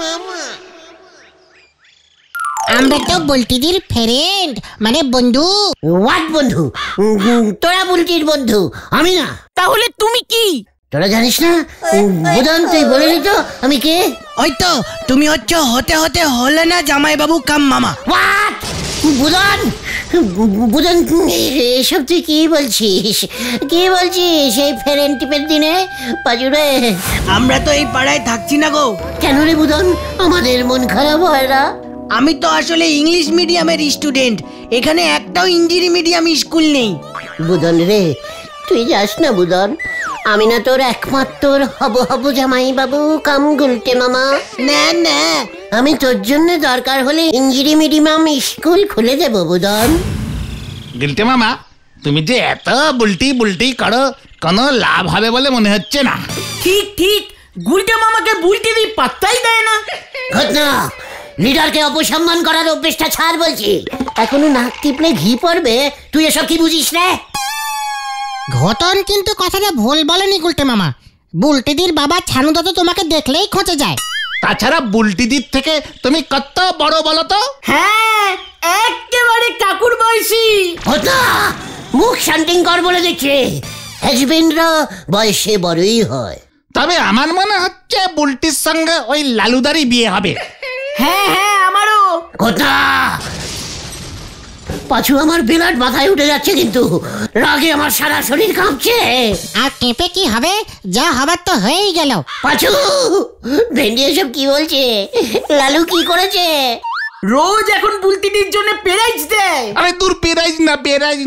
মামা। আমরা তো বুলটিদির ফ্রেন্ড, মানে বন্ধু। হোয়াট বন্ধু? তোরা বুলটির বন্ধু, আমি না। তাহলে তুমি কি? তোরা জানিস না? বুধন তুই বলে দিত আমি কে? ওই তো তুমি হচ্ছে হতে হতে হলে না জামাইবাবু কাম মামা। হোয়াট? বুধন বুধন এসব তুই কি বলছিস? কি বলছিস এই ফেরেন টিপের দিনে? পাজুরে আমরা তো এই পাড়ায় থাকছি না গো। কেন রে বুধন, আমাদের মন খারাপ হয় না? আমি তো আসলে ইংলিশ মিডিয়ামের স্টুডেন্ট, এখানে একটাও ইংরেজি মিডিয়াম স্কুল নেই। বুধন রে তুই যাস না বুধন, আমি না তোর একমাত্র হব জামাই বাবু কাম গুলটে মামা। না না, আমি তোর জন্য দরকার হলে ইংরেজি মিডিয়াম স্কুল খুলে দেব বুধন। গিলটে মামা, তুমি যে এত বুলটি বুলটি করো, কোনো লাভ হবে বলে মনে হচ্ছে না। ঠিক ঠিক, গুলটে মামাকে বুলটি দিয়ে পাত্তাই দেয় না। ঘটনা লিডারকে অপসম্মান করার অভ্যেসটা ছাড় বলছি। এখনো নাক টিপলে ঘি পড়বে, তুই এসব কি বুঝিস রে? ঘটন কিন্তু কথাটা ভুল বলেনি গুলটে মামা। বুলটিদির বাবা ছানুদা তো তোমাকে দেখলেই খচে যায়। তাছাড়া বুলটিদির থেকে তুমি কত বড় বলো তো? হ্যাঁ, একেবারে কাকুর বয়সী। ঘটনা মুখ শান্তিং কর বলে দেখছে, হ্যাজবেন্ডরা বয়সে বড়ই হয়। তবে আমার মনে হচ্ছে বুলটির সঙ্গে ওই লালুদারই বিয়ে হবে। হ্যাঁ হ্যাঁ, আমারও। ঘটনা পাছু আমার বিরাট মাথায় উঠে যাচ্ছে, কিন্তু রাগে আমার সারা শরীর কাঁপছে। আর কেঁপে কি হবে, যা হবার তো হয়েই গেল। পাছু ভেন্ডি এসব কি বলছে? লালু কি করেছে? রোজ এখন বুলটিদির জন্য প্রাইজ দেয়। আরে দূর, প্রাইজ না, প্রাইজ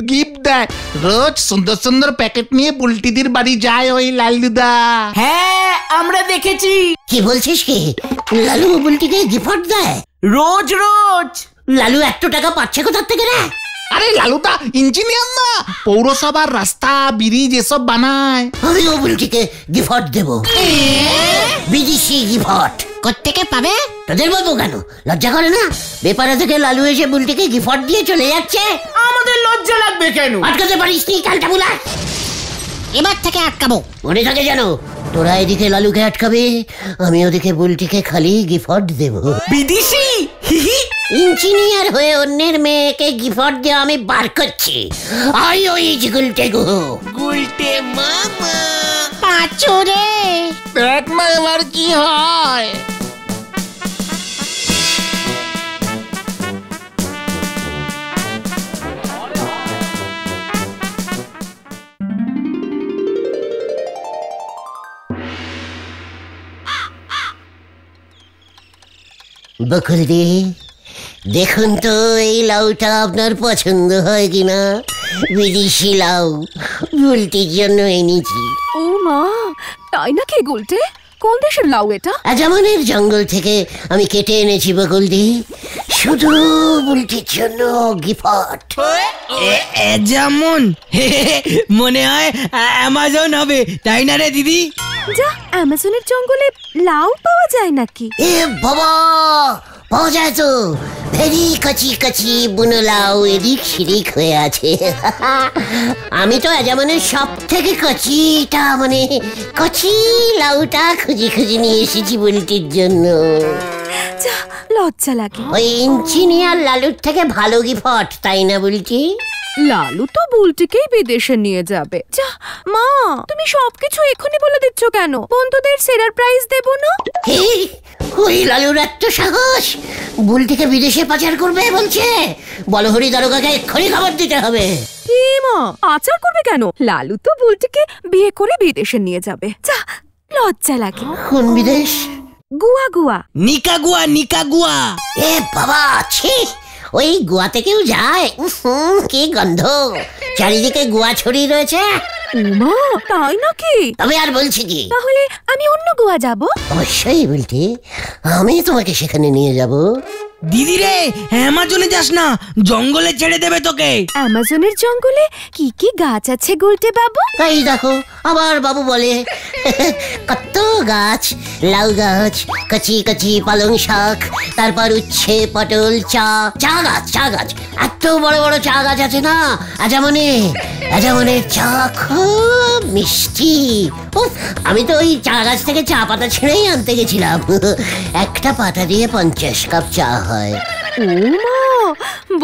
গিফট দেয়। রোজ সুন্দর সুন্দর প্যাকেট নিয়ে বুলটিদির বাড়ি যায় ওই লালুদা। হ্যাঁ, আমরা দেখেছি। কি বলছিস কি? লালু বুলটিকে গিফট দেয় রোজ রোজ? লালু এত টাকা পাচ্ছে কোথার থেকে রে? আরে লালুদা ইঞ্জিনিয়ার না, পৌরসভার রাস্তা ব্রিজ এসব বানায়। আমিও বুলটিকে গিফট দেব, বিদেশি গিফট। কোত্থেকে পাবে? তোদের বলবো কেন? লজ্জা করে না? বেপারা থেকে লালু এসে বুলটিকে গিফট দিয়ে চলে যাচ্ছে। আমাদের লজ্জা লাগবে কেন? আটকাতে পারিস নি কালটা বুলা? এবার থেকে আটকাবো। মনে থাকে যেন, তোরা এদিকে লালুকে আটকাবে, আমি ওদিকে বুলটিকে খালি গিফট দেব। বিদেশি ইঞ্জিনিয়ার হয়ে অন্যের মেয়েকে গিফট দিয়ে আমি বার করছি। আই ওই গুলটে গো। গুলটে মামা। পাঁচু রে, দেখ না এবার কি হয়। বকুলদি দেখুন তো এই লাউটা আপনার পছন্দ হয় কিনা? বিদেশি লাউ, বুলটির জন্য এনেছি। ও মা, তাই নাকি গুলটে? কোন দেশের লাউ এটা? আজামনের জঙ্গল থেকে আমি কেটে এনেছি বকুলদি, শুধু বুলটির জন্য গিফট। যেমন মনে হয় অ্যামাজন হবে, তাই না রে দিদি? যা, অ্যামাজনের জঙ্গলে লাউ পাওয়া যায় নাকি? এ বাবা, পাওয়া যায় তো। ভেরি কচি কচি বুনো লাউ এদিক সেদিক হয়ে আছে। আমি তো আজামনের সব থেকে কচিটা, মানে কচি লাউটা খুঁজি খুঁজি নিয়ে এসেছি বুলটির জন্য। যা, লজ্জা লাগে। ওই ইঞ্জিনিয়ার লালুর থেকে ভালো গিফট, তাই না বুলটি? লালু তো বুলটিকেই বিদেশে নিয়ে যাবে। যা মা, তুমি সবকিছু এখনই বলে দিচ্ছ কেন? বন্ধুদের সেরার প্রাইজ দেব না? ওই লালুর এত সাহস, বুলটিকে বিদেশে পাচার করবে বলছে। বলহরি দারোগাকে এক্ষুনি খবর দিতে হবে। কি মা, পাচার করবে কেন? লালু তো বুলটিকে বিয়ে করে বিদেশে নিয়ে যাবে। যা, লজ্জা লাগে। কোন বিদেশ? গুয়া গুয়া। নিকাগুয়া নিকাগুয়া। এ বাবা, ছি, ওই গোয়াতে কেউ যায়? কি গন্ধ, চারিদিকে গোয়া ছড়িয়ে রয়েছে। মা, তাই নাকি? তবে আর বলছি কি, তাহলে আমি অন্য গোয়া যাব। অবশ্যই বলতে, আমি তোমাকে সেখানে নিয়ে যাব। দিদি রে, অ্যামাজনে যাস না, জঙ্গলে ছেড়ে দেবে তোকে। অ্যামাজনের জঙ্গলে কি কি গাছ আছে গুলটে বাবু? এই দেখো, আবার বাবু বলে। কত গাছ, লাউ গাছ, কচি কচি পালং শাক, তারপর উচ্ছে, পটল, চা গাছ। এত বড় বড় চা গাছ আছে না আজামনে, যেমনের চা খুব মিষ্টি। উফ, আমি তো ওই চা গাছ থেকে চা পাতা ছিঁড়েই আনতে গেছিলাম। একটা পাতা দিয়ে 50 কাপ চা হয়। ও মা,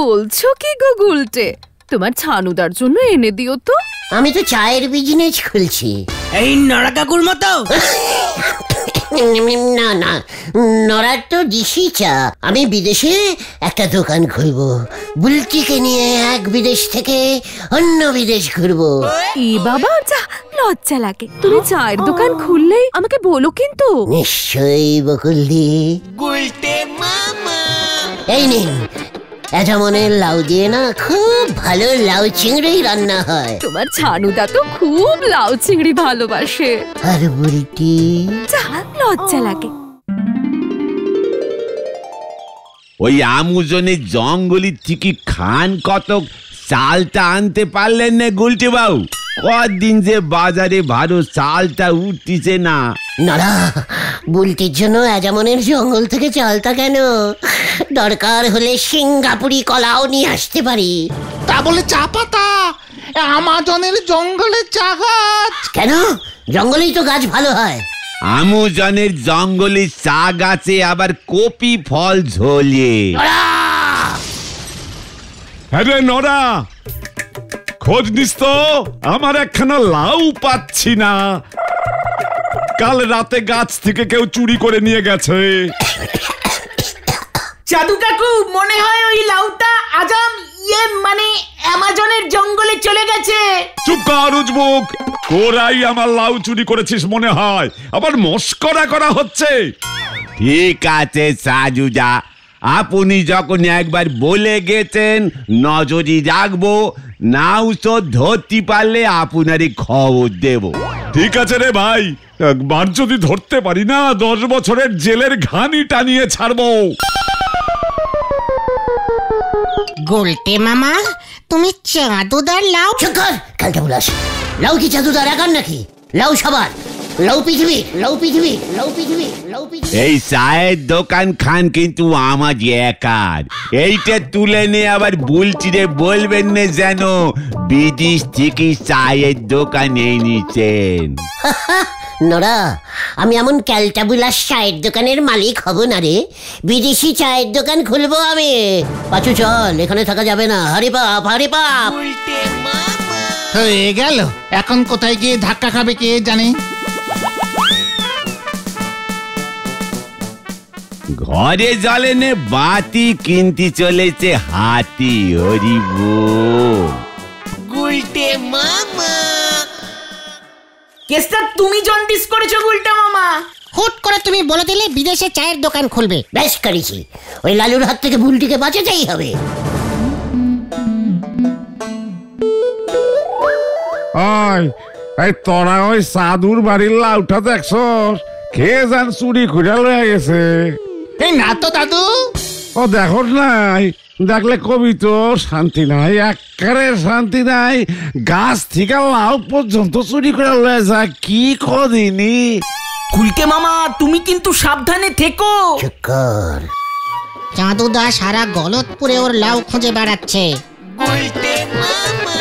বলছো কি গো গুলটে? তোমার ছানুদার জন্য এনে দিও তো। আমি তো চায়ের বিজনেস খুলছি। এই নড়া কাকুর মতো? না না, নড়ার তো দিশি চা। আমি বিদেশে একটা দোকান খুলবো, বুলটিকে নিয়ে এক বিদেশ থেকে অন্য বিদেশ ঘুরবো। এ বাবা, যা লজ্জা লাগে। তুমি চায়ের দোকান খুললেই আমাকে বলো কিন্তু। নিশ্চয়ই বকুলদি। এই নিন, যেমনের লাউ দিয়ে না খুব ভালো লাউ চিংড়ি রান্না হয়। তোমার ছানুদা তো খুব লাউ চিংড়ি ভালোবাসে। আর বুলটি? যা লজ্জা লাগে। ওই আমুজনের জঙ্গলি থেকে খান কতক চালটা আনতে পারলেন না গুলটে বাবু? কদিন যে বাজারে ভালো চালটা উঠতিছে না। নড়া, বুলটির জন্য যেমনের জঙ্গল থেকে চালটা কেন? দরকার হলে সিঙ্গাপুরি কলাও নিয়ে আসতে পারি। তা বলে চা পাতা? আমাজনের জঙ্গলের চা গাছ? কেন? জঙ্গলেই তো গাছ ভালো হয়। আমুজনের জঙ্গলে চা গাছে আবার কপি ফল ঝোলে। হ্যাঁ রে নরা, খোঁজ নিস তো, আমার একখানা লাউ পাচ্ছি না। কাল রাতে গাছ থেকে কেউ চুরি করে নিয়ে গেছে। জাদু কাকু, মনে হয় ওই লাউটা আজম মানে অ্যামাজনের জঙ্গলে চলে গেছে। চুপ কর উজবুক, তোরাই আমার লাউ চুরি করেছিস মনে হয়। আবার মস্করা করা হচ্ছে। ঠিক আছে সাজুজা, আপনি যখন একবার বলে গেছেন নজরি রাখবো, নাও তো ধরতে পারলে আপনারই খবর দেব। ঠিক আছে রে ভাই, একবার যদি ধরতে পারি না 10 বছরের জেলের ঘানি টানিয়ে ছাড়বো। গুলটে মামা, তুমি চাঁদুদার লাউ? চুপ কর, কালটা বুলাস। লাউ কি জাদুদার একার নাকি? লাউ সবার, লাউ পৃথিবী, লাউ পৃথিবী, লাউ পৃথিবী, লাউ পৃথিবী। এই চায়ের দোকান খান কিন্তু আমার একার। এইটা তুলে নিয়ে আবার বুলচিরে বলবেন না যেন বিদেশ থেকে চায়ের দোকান এনেছেন। নড়া, আমি এমন ক্যালটাবুলাস চায়ের দোকানের মালিক হব না রে। বিদেশি চায়ের দোকান খুলবো আমি। পাচু চল, এখানে থাকা যাবে না। হরি বাপ, হরি বাপ। হয়ে গেল। এখন কোথায় গিয়ে ধাক্কা খাবে কে জানে। ঘরে জ্বলে নে বাতি, কিনতে চলেছে হাতি। হরি বল। গুলটে মামা, কেসটা তুমি জন্ডিস করেছো গুলটে মামা। হুট করে তুমি বলে দিলে বিদেশে চায়ের দোকান খুলবে। বেশ করেছি, ওই লালুর হাত থেকে বুলটিকে বাঁচাতেই হবে। এই তোরা ওই সাধুর বাড়ির লাউটা দেখছস? খেয়ে যান চুরি খুঁড়ে লয়ে গেছে। এই না তো দাদু। ও দেখো নাই, দেখলে কবি তো শান্তি নাই, একেবারে শান্তি নাই। গাছ থেকে লাউ পর্যন্ত চুরি করে লয়ে যায়, কি কদিনি। গুলটে মামা, তুমি কিন্তু সাবধানে থেকো। চুপ কর। চাঁদুদা সারা গলতপুরে ওর লাউ খুঁজে বেড়াচ্ছে। গুলটে মামা।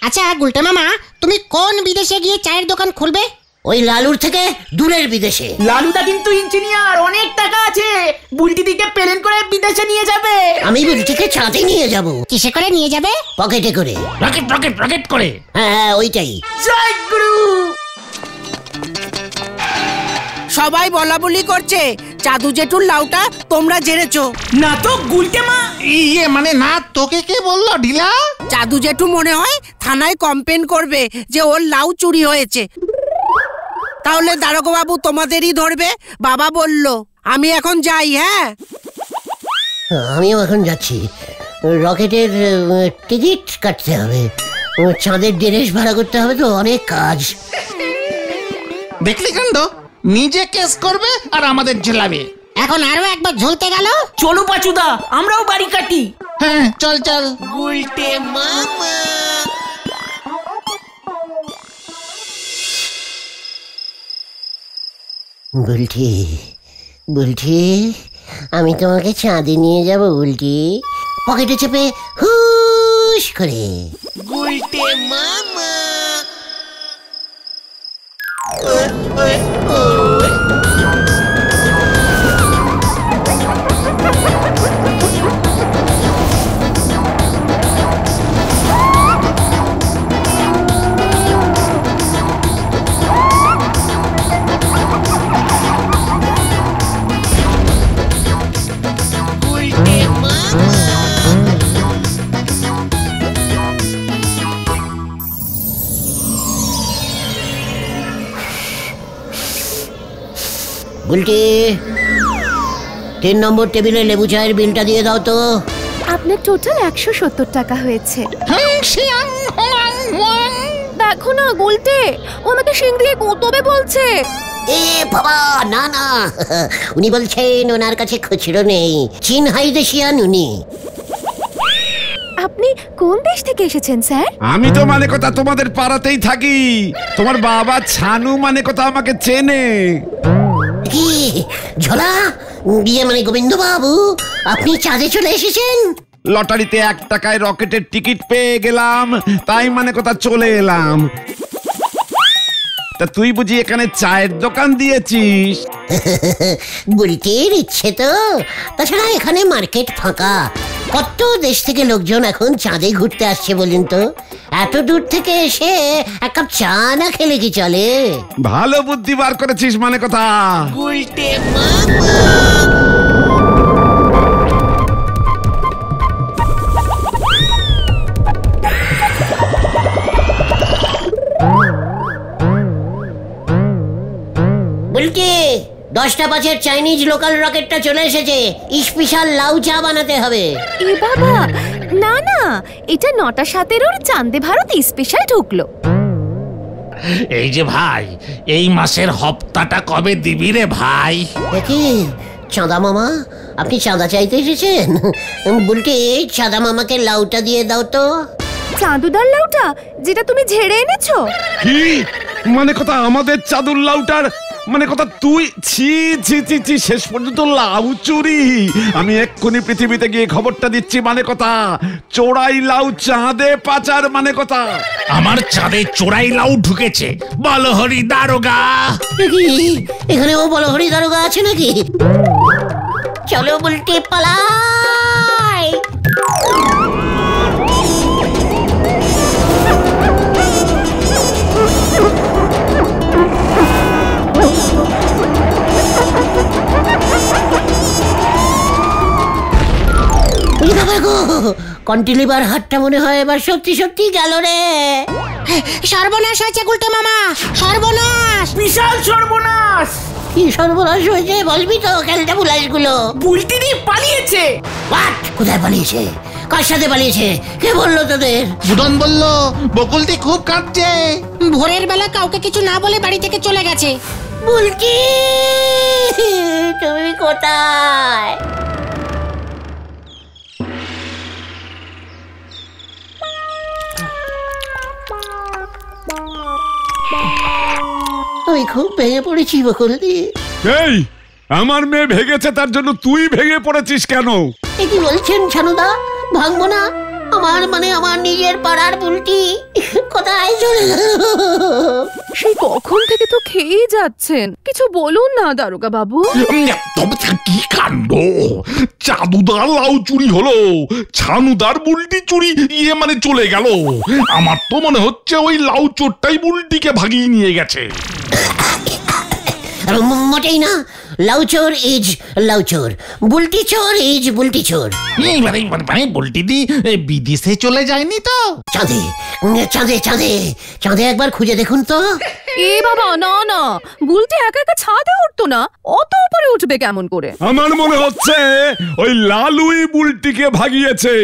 আচ্ছা গুলটে মামা, তুমি কোন বিদেশে গিয়ে চায়ের দোকান খুলবে? ওই লালুর থেকে দূরের বিদেশে। লালুদা কিন্তু ইঞ্জিনিয়ার, অনেক টাকা আছে। বুলটি দিকে প্লেন করে বিদেশে নিয়ে যাবে। আমি বুলটিকে চাঁদে নিয়ে যাব। কিসে করে নিয়ে যাবে? পকেটে করে। রকেট রকেট রকেট করে। হ্যাঁ, ওইটাই। জয় গুরু। সবাই বলা বলি করছে চাদু জেঠুর লাউটা তোমরা জেরেছো। না তো গুলটে মা। ইয়ে মানে না, তোকে কে বললো ঢিলা? চাদু জেঠু মনে হয় থানায় কমপ্লেন করবে যে ওর লাউ চুরি হয়েছে। তাহলে দারোগা বাবু তোমাদেরই ধরবে। বাবা বলল। আমি এখন যাই। হ্যাঁ, আমিও এখন যাচ্ছি। রকেটের টিকিট কাটতে হবে, চাঁদের ড্রেস ভাড়া করতে হবে, তো অনেক কাজ। দেখলি কাণ্ড, নিজে কেস করবে আর আমাদের ঝেলাবে। এখন আরো একবার ঝুলতে গেল। চলো পাচুদা, আমরাও বাড়ি কাটি। হ্যাঁ চল চল। গুলটে মামা। বুলটি, বুলটি, আমি তোমাকে চাঁদে নিয়ে যাব উল্টি, পকেটে চেপে হুশ করে। গুলটে মামা। উল্টি, 3 নম্বর টেবিলে লেবু চায়ের বিলটা দিয়ে দাও তো। আপনার টোটাল 170 টাকা হয়েছে। দেখো না গুলটে, ও আমাকে শিং দিয়ে গুঁতবে বলছে। এ বাবা, না না, উনি বলছেন ওনার কাছে খুচরো নেই, চীন হাইদেশিয়ান উনি। আপনি কোন দেশ থেকে এসেছেন স্যার? আমি তো মানে কথা তোমাদের পাড়াতেই থাকি। তোমার বাবা ছানু মানে কথা আমাকে চেনে। কি ঝোলা, বিয়ে মানে গোবিন্দ বাবু, আপনি চাঁদে চলে এসেছেন? লটারিতে 1 টাকায় রকেটের টিকিট পেয়ে গেলাম, তাই মানে কথা চলে এলাম। তা তুই বুঝি এখানে চায়ের দোকান দিয়েছিস? বুড়িটির ইচ্ছে তো, তাছাড়া এখানে মার্কেট ফাঁকা, কত দেশ থেকে লোকজন এখন চাঁদে ঘুরতে আসছে বলুন তো। এত দূর থেকে এসে এক কাপ চা না খেলে কি চলে? ভালো বুদ্ধি বার করেছিস মানে কথা। গুলটে মামা। বুলটি, 10টা 5-এর চাইনিজ লোকাল রকেটটা চলে এসেছে, স্পেশাল লাউ চা বানাতে হবে। এ বাবা, না না, এটা 9টা 7-এর চাঁদে ভারত স্পেশাল ঢুকলো। এই যে ভাই, এই মাসের হপ্তাটা কবে দিবি রে ভাই? দেখি চাঁদা মামা, আপনি চাঁদা চাইতে এসেছেন? বুলটি, চাঁদা মামাকে লাউটা দিয়ে দাও তো। চাঁদুদার লাউটা, যেটা তুমি ঝেড়ে এনেছো? কি মানে কথা আমাদের চাদুর লাউটার মানে কথা তুই? ছি ছি ছি ছি, শেষ পর্যন্ত লাউ চুরি! আমি এক্ষুনি পৃথিবীতে গিয়ে খবরটা দিচ্ছি মানে কথা। চোরাই লাউ চাঁদে পাচার মানে কথা। আমার চাঁদে চোরাই লাউ ঢুকেছে, বলো হরি দারোগা। দেখি এখানেও বলো হরি দারোগা আছে নাকি? চলো বুলটি, পালাই। কন্টিলিভার হাটটা মনে হয় এবার সত্যি সত্যি গেল রে। সর্বনাশ হয়েছে গুলটে মামা, সর্বনাশ, বিশাল সর্বনাশ। কি সর্বনাশ হয়েছে বলবি তো? ক্যালটা বুলাসগুলো বুলটিনি পালিয়েছে। হোয়াট? কোথায় পালিয়েছে? কার সাথে পালিয়েছে? কে বললো তোদের? বুদন বলল, বকুলদি খুব কাঁদছে। ভোরের বেলা কাউকে কিছু না বলে বাড়ি থেকে চলে গেছে। বুলটি, তুমি কোথায়? আমি খুব ভেঙে পড়েছি বকুলদি। এই, আমার মেয়ে ভেগেছে তার জন্য তুই ভেঙে পড়েছিস কেন? এ কি বলছেন ছানুদা? ভাঙবো না? আমার নিজের পাড়ার বুলটি কোথায় চলে গেল? সেই কখন থেকে তো খেয়েই যাচ্ছেন, কিছু বলুন না দারোগা বাবু। তবে কি কাণ্ড! চাঁদুদার লাউ চুরি হলো, ছানুদার বুলটি চুরি মানে চলে গেল। আমার তো মনে হচ্ছে ওই লাউ চোরটাই বুলটিকে ভাগিয়ে নিয়ে গেছে। মোটেই না, লাউচোর ইজ লাউচোর, বুলটি চোর ইজ বুলটি চোর। মানে বুলটিদি বিদেশে চলে যায়নি তো? চাঁদে চাঁদে চাঁদে চাঁদে একবার খুঁজে দেখুন তো। এ বাবা, না না, বুলটি একা একা ছাদে উঠতো না, অত উপরে উঠবে কেমন করে? আমার মনে হচ্ছে ওই লালুই বুলটিকে ভাগিয়েছে।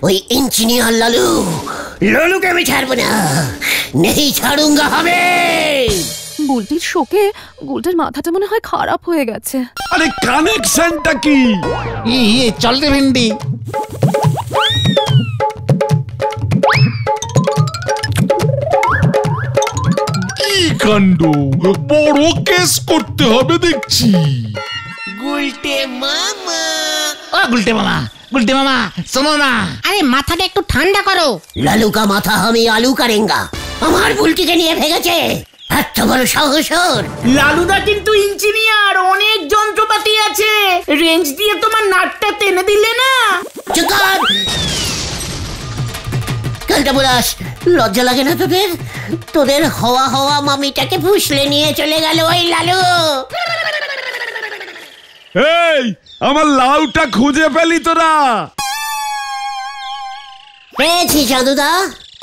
ওই ইঞ্জিনিয়ার লালু, লালুকে আমি ছাড়বো না, নেই ছাড়ুঙ্গা হবে। বুলটির শোকে গুলটার মাথাটা মনে হয় খারাপ হয়ে গেছে। আরে কানেকশনটা কি? চল রে ভেন্ডি। কি কাণ্ড! বড় কেস করতে হবে দেখছি। ও গুলটে মামা শোনো না। আরে মাথাটা একটু ঠান্ডা করো। লালু কা মাথা আমি আলু কারেঙ্গা। আমার বুলটিকে নিয়ে ভেগেছে, এত বড় সাহস ওর। লালুদা কিন্তু ইঞ্জিনিয়ার, অনেক যন্ত্রপাতি আছে, রেঞ্জ দিয়ে তোমার নাটটা টেনে দিলে না। চুপ কর। কালটা বলাস, লজ্জা লাগে না তোদের? তোদের হওয়া মামিটাকে ফুসলে নিয়ে চলে গেল ওই লালু। এই আমার লাউটা খুঁজে পেলি তোরা? পেয়েছি চাঁদুদা।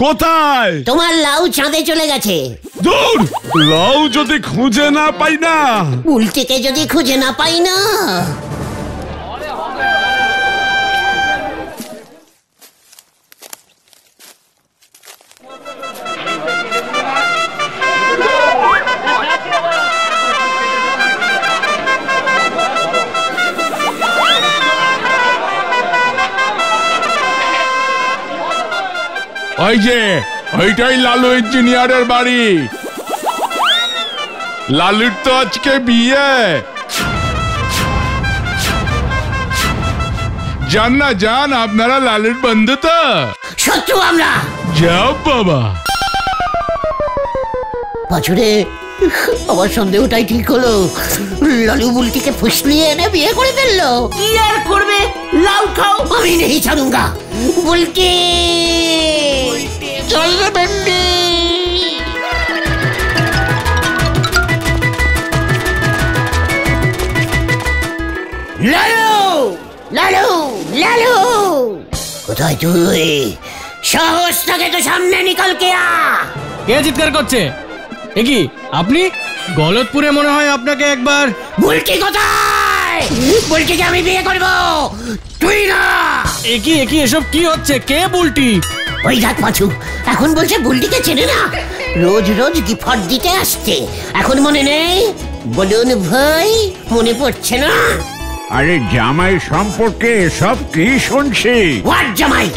কোথায়? তোমার লাউ চাঁদে চলে গেছে। দূর, লাউ যদি খুঁজে না পাই না, বুলটিকে যদি খুঁজে না পাই না, ওই যে ওইটাই লালু ইঞ্জিনিয়ারের বাড়ি। লালুর তো আজকে বিয়ে। জান না জান, আপনারা লালুর বন্ধু তো? শত্রু আমরা। যাও বাবা। পাছুরে, আমার সন্দেহটাই ঠিক হলো। লালু বুলটিকে ফুসলিয়ে এনে বিয়ে করে ফেললো। কি আর করবে, লাউ খাও। আমি নেই ছাড়ুঙ্গা। বুলটি চল রে ভেন্ডি। লালু লালু লালু, কোথায় তুই? সাহস থাকে তো সামনে নিকল কে আ। কে চিৎকার করছে? এ কি আপনি? গলতপুরে মনে হয় আপনাকে একবার। বুলটি কোথায়? বুলটিকে আমি বিয়ে করব, তুই না। একই এসব কি হচ্ছে? কে বুলটি? ওই দেখ পাছু, এখন বলছে বুলটিকে চেনে না। রোজ রোজ গিফট দিতে আসছে, এখন মনে নেই? বলুন ভাই, মনে পড়ছে না? আরে জামাই সম্পর্কে এসব কি শুনছি? হোয়াট জামাই?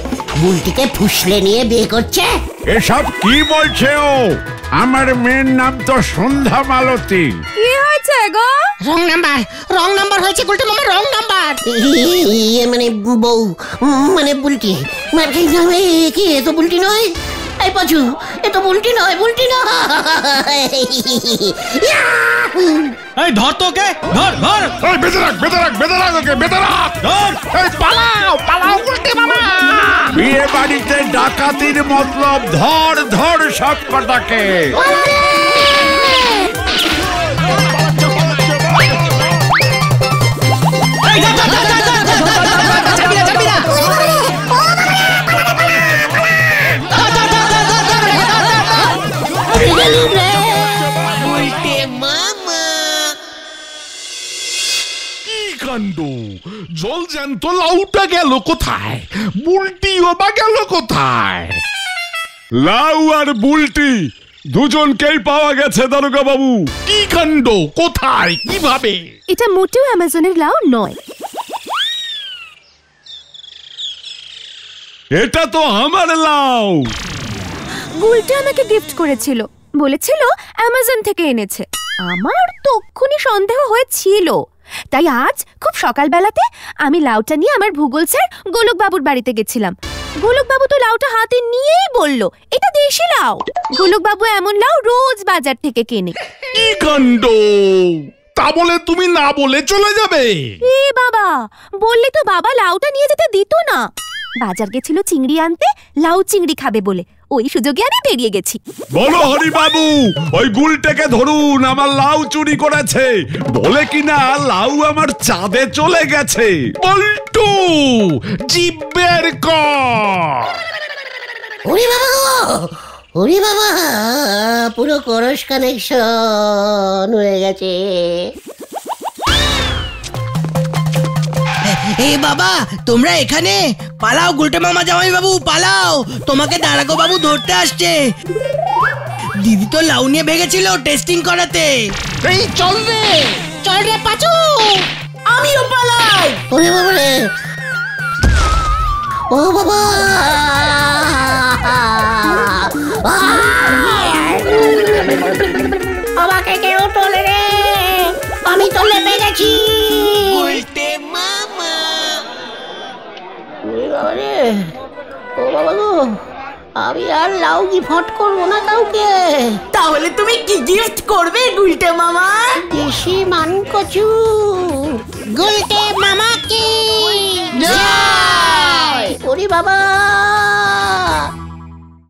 বুলটিকে ফুসলে নিয়ে বিয়ে করছে? এসব কি বলছে ও? আমার মেয়ের নাম তো সন্ধ্যা মালতী। কি হয়েছে গো? রং নাম্বার হয়েছে গুলটে মামা, রং নাম্বার। ইয়ে মানে বউ, মানে বুলটি। মানে কি এ তো বুলটি নয়? এই পাছু, এ তো বুলটি নয়, বুলটি নয়। এই ধর তো, কে ধর ধর। এই বেঁধে রাখ ওকে, বেঁধে রাখ। ধর। এই পালাও উল্টে মামা। বিয়ে বাড়িতে ডাকাতির মতলব ধর ধর সব কটাকে। কাণ্ড, জল জ্যান্ত লাউটা গেল কোথায়? বুলটিও বা গেল কোথায়? লাউ আর বুলটি দুজনকেই পাওয়া গেছে দারোগা বাবু। কি কাণ্ড, কোথায়, কিভাবে? এটা মোটেও অ্যামাজনের লাউ নয়। এটা তো আমার লাউ। বুলটি আমাকে গিফট করেছিল, বলেছিল অ্যামাজন থেকে এনেছে। আমার তক্ষুনি সন্দেহ হয়েছিল, তাই আজ খুব সকালবেলাতে আমি লাউটা নিয়ে আমার ভূগোল স্যার গোলক বাবুর বাড়িতে গেছিলাম। গোলক বাবু তো লাউটা হাতে নিয়েই বলল এটা দেশি লাউ। গোলক বাবু এমন লাউ রোজ বাজার থেকে কেনে। কি কাণ্ড, তা বলে তুমি না বলে চলে যাবে? এ বাবা, বললে তো বাবা লাউটা নিয়ে যেতে দিত না। বাজার গেছিল চিংড়ি আনতে, লাউ চিংড়ি খাবে বলে, ওই সুযোগে আমি বেরিয়ে গেছি। বলো হরি বাবু, ওই গুলটাকে ধরুন, আমার লাউ চুরি করেছে বলে কিনা লাউ আমার চাঁদে চলে গেছে। বল্টু, জিভ বের কর। ওরে বাবা, ওরে বাবা, পুরো করস কানেকশন হয়ে গেছে। এ বাবা, তোমরা এখানে? পালাও গুলটে মামা, জামাই বাবু পালাও, তোমাকে দারোগা বাবু ধরতে আসছে। দিদি তো লাউ নিয়ে ভেগেছিল টেস্টিং করাতে। এই চল রে পাচু। আমিও পালাই। ওরে বাবা রে, ও বাবা, আমাকে কেউ তোলে রে, আমি তো লেপে গেছি। আমি আর লাউ গিফট করবো না কাউকে। তাহলে তুমি কি গিফট করবে গুলটে মামা? দেশি মান কচু। গুলটে মামা কি জয়! ওরে বাবা